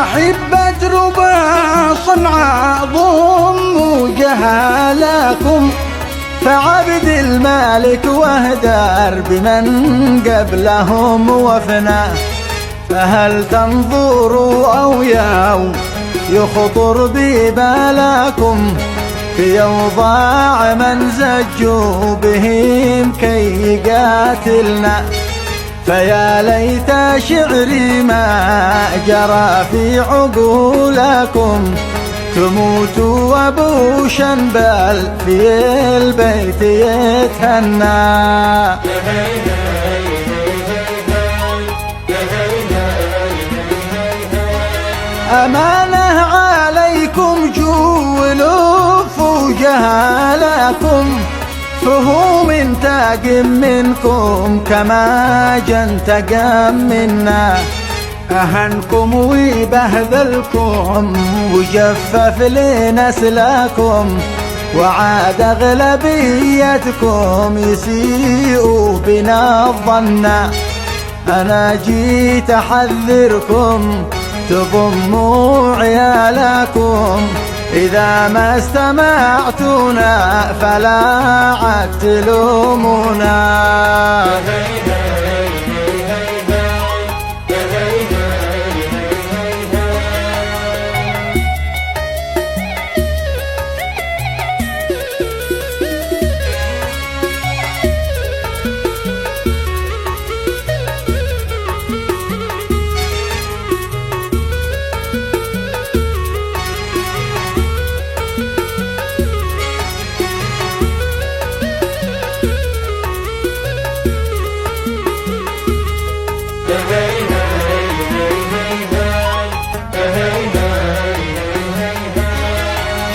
أحبة ربا صنعاء ضموا جهالكم، فعبد المالك واهدر بمن قبلهم وفنا. فهل تنظروا أو يخطر ببالكم في أوضاع من زجوا بهم كي يقاتلنا؟ فيا ليت شعري ما جرى في عقولكم، تموتوا وابو شنبل في البيت يتهنى. أمانة عليكم جولوا جهالكم، فهو منتقم منكم كما جنتقم منا. أهنكم ويبهذلكم وجفف لنسلكم، وعاد أغلبيتكم يسيئوا بنا الظنا. أنا جيت أحذركم تضموا عيالكم، إذا ما استمعتونا فلا عاد تلومونا.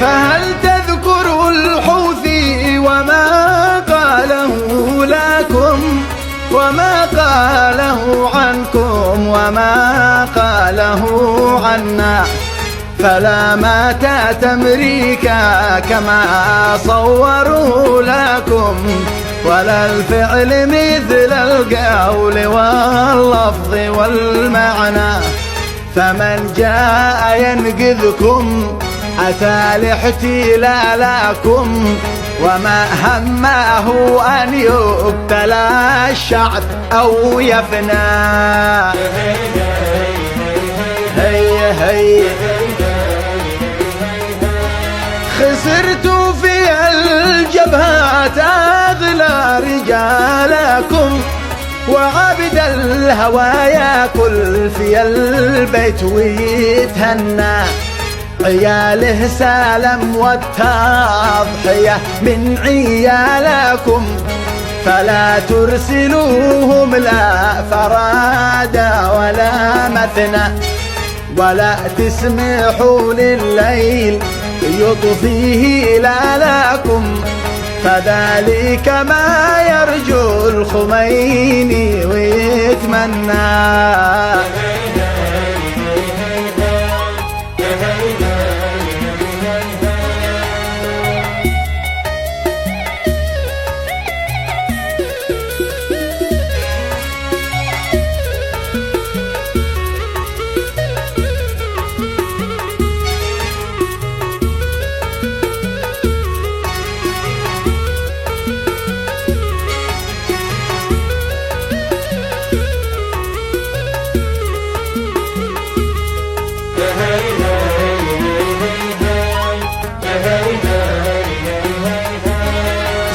فهل تذكر الحوثي وما قاله لكم، وما قاله عنكم، وما قاله عنا؟ فلا ماتت أمريكا كما صوروا لكم، ولا الفعل مثل القول واللفظ والمعنى. فمن جاء ينقذكم أتى لاحتلالكم، وما همه أن يبتلى الشعب أو يفنى. هيا هيا خسرت في الجبهات أغلى رجالكم، وعبد الهوى ياكل في البيت ويتهنى. عياله سالم والتضحية من عيالكم، فلا ترسلوهم لا فرادا ولا مثنى، ولا تسمحوا لليل يطفيه لكم. فذلك ما يرجو الخميني ويتمنى.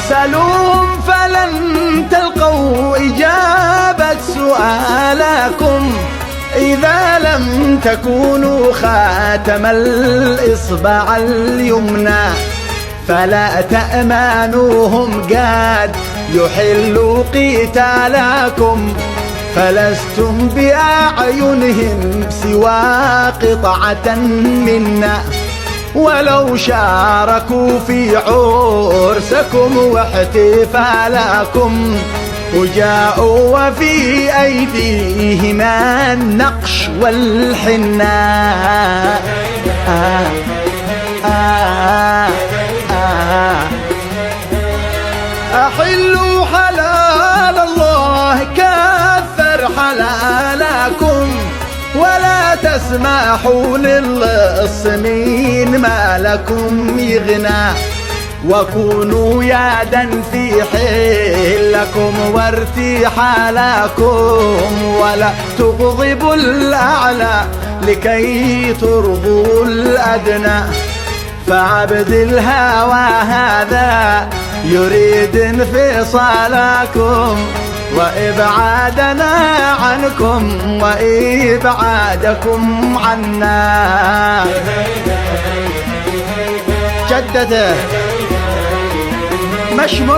سألوهم فلن تلقوا إجابة سؤالكم، إذا لم تكونوا خاتم الإصبع اليمنى. فلا تأمانوهم قد يحلوا قتالكم، فلستم بأعينهم سوى قطعة منا. ولو شاركوا في عرسكم واحتفالكم، وجاءوا وفي أيديهم النقش والحناء. أحلوا حلال الله كثر حلالكم، ولا تسرقوا اسمحوا للصمين ما لكم يغنى، وكونوا يدا في حلكم وارتحالكم، ولا تغضبوا الأعلى لكي ترضوا الأدنى. فعبد الهوى هذا يريد انفصالكم وإبعادنا عنكم وإبعادكم عنا. جدته مشمر